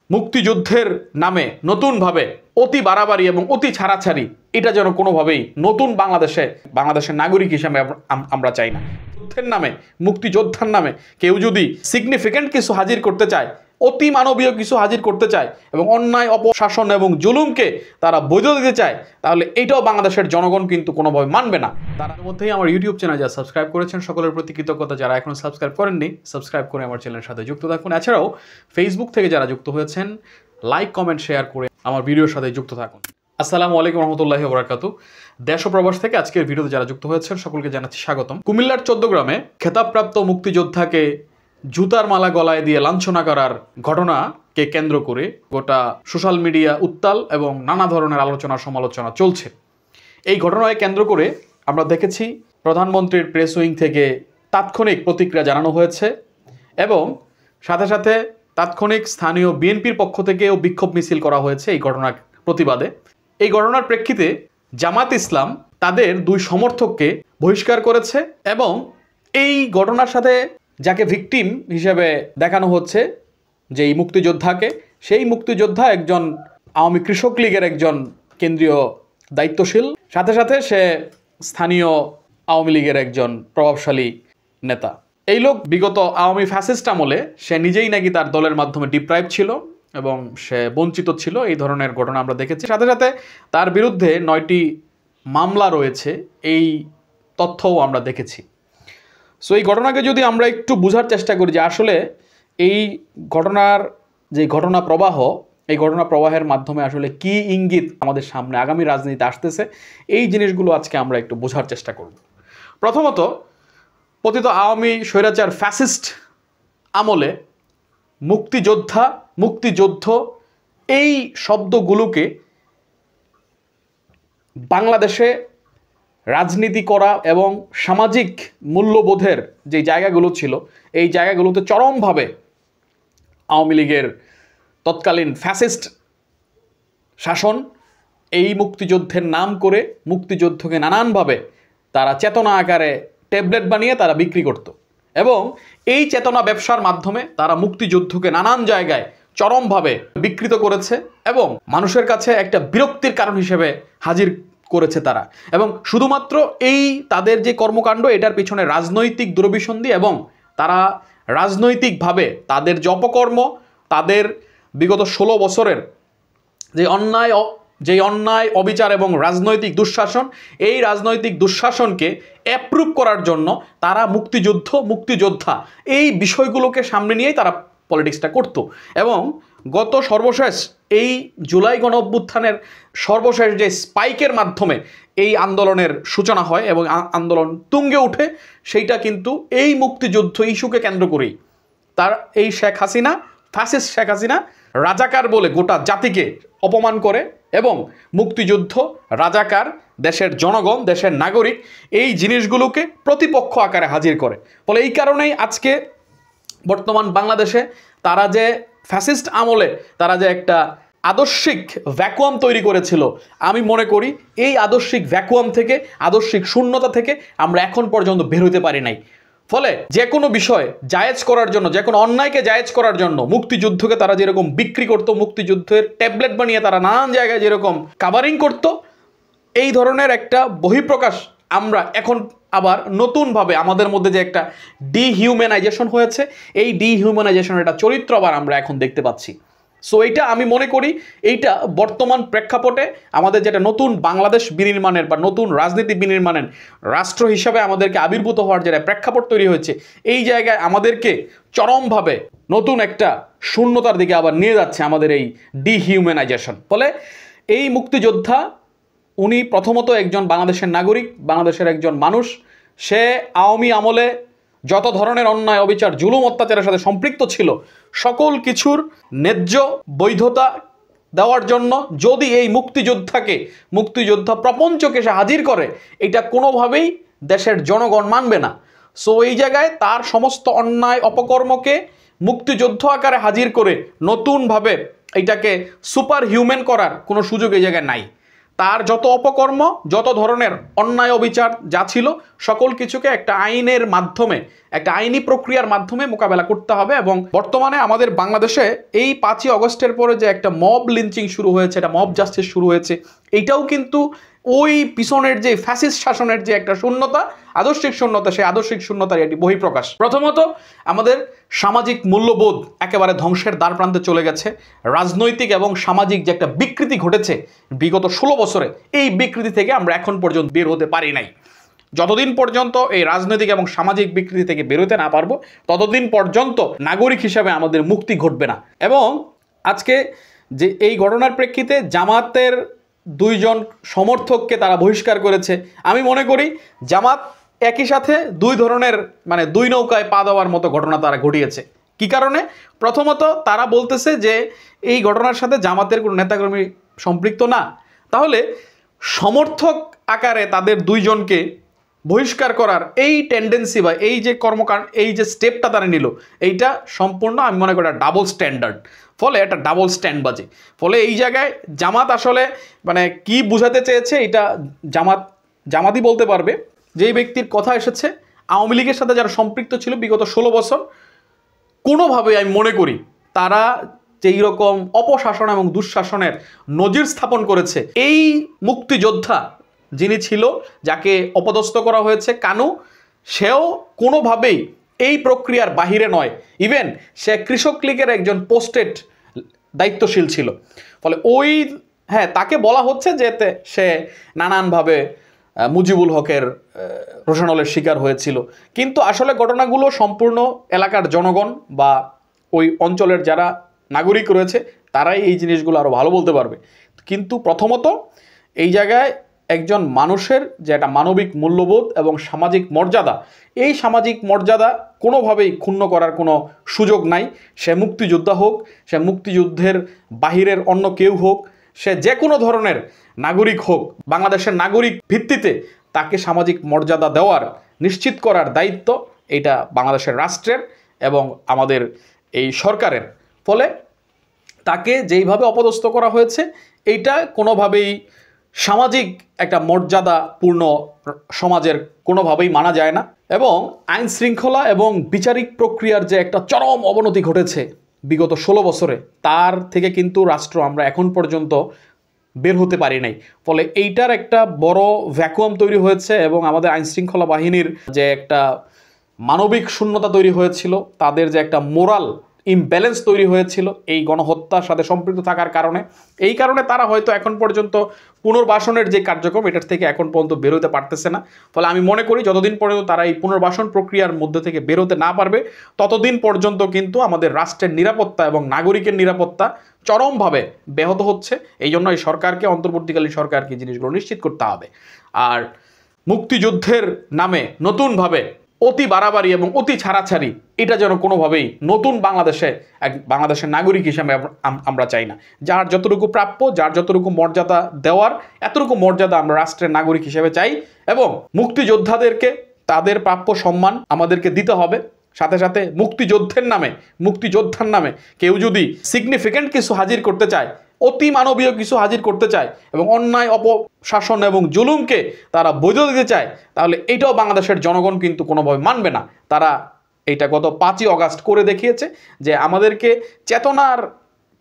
মুক্তিযুদ্ধের নামে নতুনভাবে অতি বাড়াবাড়ি এবং অতি ছাড়াছাড়ি এটা যেন কোনোভাবেই নতুন বাংলাদেশের নাগরিক হিসেবে আমরা চাই না। যুদ্ধের নামে, মুক্তিযোদ্ধার নামে কেউ যদি সিগনিফিক্যান্ট কিছু হাজির করতে চায়, অতি মানবীয় কিছু হাজির করতে চায় এবং অন্যায় অপশাসন এবং জুলুমকে তারা বৈধ দিতে চায়, তাহলে এইটাও বাংলাদেশের জনগণ কিন্তু কোনোভাবে মানবে না। তার মধ্যেই আমার ইউটিউব চ্যানেল যারা সাবস্ক্রাইব করেছেন সকলের প্রতি কৃতজ্ঞতা, যারা এখনো সাবস্ক্রাইব করেননি সাবস্ক্রাইব করে আমার চ্যানেলের সাথে যুক্ত থাকুন। এছাড়াও ফেসবুক থেকে যারা যুক্ত হয়েছেন লাইক কমেন্ট শেয়ার করে আমার ভিডিওর সাথে যুক্ত থাকুন। আসসালামু আলাইকুম রহমতুল্লাহি ওয়া বারাকাতুহু। দেশ ও প্রবাস থেকে আজকের ভিডিওতে যারা যুক্ত হয়েছেন সকলকে জানাচ্ছি স্বাগতম। কুমিল্লার 14 গ্রামে খেতাবপ্রাপ্ত মুক্তিযোদ্ধাকে জুতার মালা গলায় দিয়ে লাঞ্ছনা করার ঘটনাকে কেন্দ্র করে গোটা সোশ্যাল মিডিয়া উত্তাল এবং নানা ধরনের আলোচনা সমালোচনা চলছে। এই ঘটনায় কেন্দ্র করে আমরা দেখেছি প্রধানমন্ত্রীর প্রেস উইং থেকে তাৎক্ষণিক প্রতিক্রিয়া জানানো হয়েছে এবং সাথে সাথে তাৎক্ষণিক স্থানীয় বিএনপির পক্ষ থেকেও বিক্ষোভ মিছিল করা হয়েছে এই ঘটনার প্রতিবাদে। এই ঘটনার প্রেক্ষিতে জামাত ইসলাম তাদের দুই সমর্থককে বহিষ্কার করেছে এবং এই ঘটনার সাথে যাকে ভিকটিম হিসেবে দেখানো হচ্ছে যে এই মুক্তিযোদ্ধাকে, সেই মুক্তিযোদ্ধা একজন আওয়ামী কৃষক লীগের একজন কেন্দ্রীয় দায়িত্বশীল, সাথে সাথে সে স্থানীয় আওয়ামী লীগের একজন প্রভাবশালী নেতা। এই লোক বিগত আওয়ামী ফ্যাসিস্ট আমলে সে নিজেই নাকি তার দলের মাধ্যমে ডিপ্রাইভ ছিল এবং সে বঞ্চিত ছিল, এই ধরনের ঘটনা আমরা দেখেছি। সাথে সাথে তার বিরুদ্ধে 9টি মামলা রয়েছে, এই তথ্যও আমরা দেখেছি। সো এই ঘটনাকে যদি আমরা একটু বোঝার চেষ্টা করি যে আসলে এই ঘটনার যে ঘটনা প্রবাহ, এই ঘটনা প্রবাহের মাধ্যমে আসলে কি ইঙ্গিত আমাদের সামনে আগামী রাজনীতিতে আসতেছে, এই জিনিসগুলো আজকে আমরা একটু বোঝার চেষ্টা করব। প্রথমত, পতিত আওয়ামী স্বৈরাচার ফ্যাসিস্ট আমলে মুক্তিযুদ্ধ এই শব্দগুলোকে বাংলাদেশে রাজনীতি করা এবং সামাজিক মূল্যবোধের যে জায়গাগুলো ছিল, এই জায়গাগুলোতে চরমভাবে আওয়ামী লীগের তৎকালীন ফ্যাসিস্ট শাসন এই মুক্তিযুদ্ধের নাম করে মুক্তিযুদ্ধকে নানানভাবে তারা চেতনা আকারে ট্যাবলেট বানিয়ে তারা বিক্রি করত এবং এই চেতনা ব্যবসার মাধ্যমে তারা মুক্তিযুদ্ধকে নানান জায়গায় চরমভাবে বিকৃত করেছে এবং মানুষের কাছে একটা বিরক্তির কারণ হিসেবে হাজির করেছে তারা। এবং শুধুমাত্র এই তাদের যে কর্মকাণ্ড, এটার পিছনে রাজনৈতিক দুরভিসন্ধি এবং তারা রাজনৈতিকভাবে তাদের যে অপকর্ম, তাদের বিগত 16 বছরের যে অন্যায় অবিচার এবং রাজনৈতিক দুঃশাসন, এই রাজনৈতিক দুঃশাসনকে অ্যাপ্রুভ করার জন্য তারা মুক্তিযোদ্ধা এই বিষয়গুলোকে সামনে নিয়েই তারা পলিটিক্সটা করত। এবং গত সর্বশেষ এই জুলাই গণঅভ্যুত্থানের সর্বশেষ যে স্পাইকের মাধ্যমে এই আন্দোলনের সূচনা হয় এবং আন্দোলন তুঙ্গে ওঠে, সেইটা কিন্তু এই মুক্তিযুদ্ধ ইস্যুকে কেন্দ্র করেই। তার এই ফ্যাসিস্ট শেখ হাসিনা রাজাকার বলে গোটা জাতিকে অপমান করে এবং মুক্তিযুদ্ধ, রাজাকার, দেশের জনগণ, দেশের নাগরিক এই জিনিসগুলোকে প্রতিপক্ষ আকারে হাজির করে। ফলে এই কারণেই আজকে বর্তমান বাংলাদেশে তারা যে ফ্যাসিস্ট আমলে তারা যে একটা আদর্শিক ভ্যাকুয়াম তৈরি করেছিল, আমি মনে করি এই আদর্শিক ভ্যাকুয়াম থেকে, আদর্শিক শূন্যতা থেকে আমরা এখন পর্যন্ত বের হতে পারি নাই। ফলে যে কোনো বিষয় জায়েজ করার জন্য, যে কোনো অন্যায়কে জায়েজ করার জন্য মুক্তিযুদ্ধকে তারা যেরকম বিক্রি করতো, মুক্তিযুদ্ধের ট্যাবলেট বানিয়ে তারা নানান জায়গায় যেরকম কাভারিং করত, এই ধরনের একটা বহিঃপ্রকাশ আমরা এখন আবার নতুনভাবে আমাদের মধ্যে যে একটা ডিহিউম্যানাইজেশন হয়েছে, এই ডিহিউম্যানাইজেশনের একটা চরিত্র আবার আমরা এখন দেখতে পাচ্ছি। সো এইটা আমি মনে করি এইটা বর্তমান প্রেক্ষাপটে আমাদের যেটা নতুন বাংলাদেশ বিনির্মাণের বা নতুন রাজনীতি বিনির্মাণের রাষ্ট্র হিসাবে আমাদেরকে আবির্ভূত হওয়ার যেটা প্রেক্ষাপট তৈরি হয়েছে, এই জায়গায় আমাদেরকে চরমভাবে নতুন একটা শূন্যতার দিকে আবার নিয়ে যাচ্ছে আমাদের এই ডিহিউম্যানাইজেশন। ফলে এই মুক্তিযোদ্ধা উনি প্রথমত একজন বাংলাদেশের নাগরিক, বাংলাদেশের একজন মানুষ। সে আওয়ামী আমলে যত ধরনের অন্যায় অবিচার জুলুম অত্যাচারের সাথে সম্পৃক্ত ছিল, সকল কিছুর ন্যায্য বৈধতা দেওয়ার জন্য যদি এই মুক্তিযোদ্ধা প্রপঞ্চকে সে হাজির করে, এটা কোনোভাবেই দেশের জনগণ মানবে না। সো এই জায়গায় তার সমস্ত অন্যায় অপকর্মকে মুক্তিযুদ্ধ আকারে হাজির করে নতুনভাবে এটাকে সুপার হিউম্যান করার কোনো সুযোগ এই জায়গায় নাই। তার যত অপকর্ম, যত ধরনের অন্যায় অবিচার যা ছিল সকল কিছুকে একটা আইনের মাধ্যমে, একটা আইনি প্রক্রিয়ার মাধ্যমে মোকাবেলা করতে হবে। এবং বর্তমানে আমাদের বাংলাদেশে এই 5ই অগস্টের পরে যে একটা মব লিঞ্চিং শুরু হয়েছে, একটা মব জাস্টিস শুরু হয়েছে, এইটাও কিন্তু ওই পিছনের যে ফ্যাসিস্ট শাসনের যে একটা শূন্যতা, আদর্শিক শূন্যতা, সেই আদর্শিক শূন্যতার একটি বহিঃপ্রকাশ। প্রথমত আমাদের সামাজিক মূল্যবোধ একেবারে ধ্বংসের দ্বারপ্রান্তে চলে গেছে। রাজনৈতিক এবং সামাজিক যে একটা বিকৃতি ঘটেছে বিগত 16 বছরে, এই বিকৃতি থেকে আমরা এখন পর্যন্ত বের হতে পারি নাই। যতদিন পর্যন্ত এই রাজনৈতিক এবং সামাজিক বিকৃতি থেকে বেরোতে না পারবো, ততদিন পর্যন্ত নাগরিক হিসাবে আমাদের মুক্তি ঘটবে না। এবং আজকে যে এই ঘটনার প্রেক্ষিতে জামাতের 2 জন সমর্থককে তারা বহিষ্কার করেছে, আমি মনে করি জামাত একই সাথে 2 ধরনের, মানে 2 নৌকায় পা দেওয়ার মতো ঘটনা তারা ঘটিয়েছে। কি কারণে? প্রথমত তারা বলতেছে যে এই ঘটনার সাথে জামাতের কোনো নেতাকর্মী সম্পৃক্ত না, তাহলে সমর্থক আকারে তাদের 2 জনকে বহিষ্কার করার এই টেন্ডেন্সি বা এই যে কর্মকাণ্ড, এই যে স্টেপটা তারা নিল, এইটা সম্পূর্ণ আমি মনে করি ডাবল স্ট্যান্ডার্ড। ফলে একটা ডাবল স্ট্যান্ড বাজে। ফলে এই জায়গায় জামাত আসলে মানে কি বোঝাতে চেয়েছে, এটা জামাতই বলতে পারবে। যেই ব্যক্তির কথা এসেছে, আওয়ামী লীগের সাথে যারা সম্পৃক্ত ছিল বিগত 16 বছর, কোনোভাবে আমি মনে করি তারা যেই রকম অপশাসন এবং দুঃশাসনের নজির স্থাপন করেছে, এই মুক্তিযোদ্ধা যিনি ছিল, যাকে অপদস্থ করা হয়েছে কানু, সেও কোনোভাবেই এই প্রক্রিয়ার বাহিরে নয়। ইভেন সে কৃষক লীগের একজন পোস্টেড দায়িত্বশীল ছিল। ফলে তাকে বলা হচ্ছে যে সে নানানভাবে মুজিবুল হকের রোশানলের শিকার হয়েছিল, কিন্তু আসলে ঘটনাগুলো সম্পূর্ণ এলাকার জনগণ বা ওই অঞ্চলের যারা নাগরিক রয়েছে তারাই এই জিনিসগুলো আরও ভালো বলতে পারবে। কিন্তু প্রথমত এই জায়গায় একজন মানুষের যে একটা মানবিক মূল্যবোধ এবং সামাজিক মর্যাদা, এই সামাজিক মর্যাদা কোনোভাবেই ক্ষুণ্ণ করার কোনো সুযোগ নাই। সে মুক্তিযোদ্ধা হোক, সে মুক্তিযুদ্ধের বাহিরের অন্য কেউ হোক, সে যে কোনো ধরনের নাগরিক হোক, বাংলাদেশের নাগরিক ভিত্তিতে তাকে সামাজিক মর্যাদা দেওয়ার, নিশ্চিত করার দায়িত্ব এটা বাংলাদেশের রাষ্ট্রের এবং আমাদের এই সরকারের। ফলে তাকে যেইভাবে অপদস্থ করা হয়েছে, এইটা কোনোভাবেই সামাজিক একটা মর্যাদাপূর্ণ সমাজের কোনোভাবেই মানা যায় না। এবং আইন শৃঙ্খলা এবং বিচারিক প্রক্রিয়ার যে একটা চরম অবনতি ঘটেছে বিগত 16 বছরে, তার থেকে কিন্তু রাষ্ট্র আমরা এখন পর্যন্ত বের হতে পারি নাই। ফলে এইটার একটা বড় ভ্যাকুয়াম তৈরি হয়েছে এবং আমাদের আইন শৃঙ্খলা বাহিনীর যে একটা মানবিক শূন্যতা তৈরি হয়েছিল, তাদের যে একটা মোরাল ইমব্যালেন্স তৈরি হয়েছিল এই গণহত্যার সাথে সম্পৃক্ত থাকার কারণে, এই কারণে তারা হয়তো এখন পর্যন্ত পুনর্বাসনের যে কার্যক্রম, এটার থেকে এখন পর্যন্ত বেরোতে পারতেছে না। ফলে আমি মনে করি যতদিন পর্যন্ত তারা এই পুনর্বাসন প্রক্রিয়ার মধ্যে থেকে বেরোতে না পারবে, ততদিন পর্যন্ত কিন্তু আমাদের রাষ্ট্রের নিরাপত্তা এবং নাগরিকের নিরাপত্তা চরমভাবে ব্যাহত হচ্ছে। এই জন্য এই সরকারকে, অন্তর্বর্তীকালীন সরকারকে জিনিসগুলো নিশ্চিত করতে হবে। আর মুক্তিযুদ্ধের নামে নতুনভাবে অতি বাড়াবাড়ি এবং অতি ছাড়াছাড়ি, এটা যেন কোনোভাবেই নতুন বাংলাদেশের নাগরিক হিসেবে আমরা চাই না। যার যতটুকু প্রাপ্য, যার যতটুকু মর্যাদা দেওয়ার, এতটুকু মর্যাদা আমরা রাষ্ট্রের নাগরিক হিসেবে চাই। এবং মুক্তিযোদ্ধাদেরকে তাদের প্রাপ্য সম্মান আমাদেরকে দিতে হবে। সাথে সাথে মুক্তিযোদ্ধার নামে কেউ যদি সিগনিফিক্যান্ট কিছু হাজির করতে চায়, অতি মানবীয় কিছু হাজির করতে চায় এবং অন্যায় অপশাসন এবং জুলুমকে তারা বৈধ দিতে চায়, তাহলে এইটাও বাংলাদেশের জনগণ কিন্তু কোনোভাবে মানবে না। তারা এইটা গত 5ই অগাস্ট করে দেখিয়েছে যে আমাদেরকে চেতনার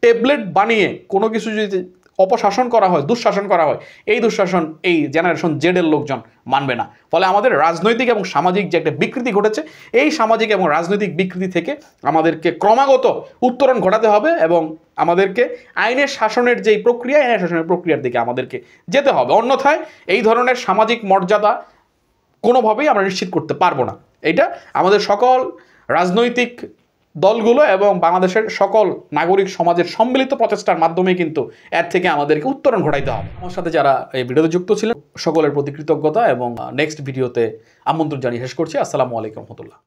ট্যাবলেট বানিয়ে কোনো কিছু যদি অপশাসন করা হয়, দুঃশাসন করা হয়, এই দুঃশাসন এই জেনারেশন জেডের লোকজন মানবে না। ফলে আমাদের রাজনৈতিক এবং সামাজিক যে একটা বিকৃতি ঘটেছে, এই সামাজিক এবং রাজনৈতিক বিকৃতি থেকে আমাদেরকে ক্রমাগত উত্তরণ ঘটাতে হবে এবং আমাদেরকে আইনের শাসনের যেই প্রক্রিয়া, আইনের শাসনের প্রক্রিয়ার দিকে আমাদেরকে যেতে হবে। অন্যথায় এই ধরনের সামাজিক মর্যাদা কোনোভাবেই আমরা নিশ্চিত করতে পারবো না। এটা আমাদের সকল রাজনৈতিক দলগুলো এবং বাংলাদেশের সকল নাগরিক সমাজের সম্মিলিত প্রচেষ্টার মাধ্যমে কিন্তু এর থেকে আমাদেরকে উত্তরণ ঘটাইতে হবে। আমার সাথে যারা এই ভিডিওতে যুক্ত ছিলেন সকলের প্রতি কৃতজ্ঞতা এবং নেক্সট ভিডিওতে আমন্ত্রণ জানিয়ে শেষ করছি। আসসালামু আলাইকুম রহমতুল্লাহ।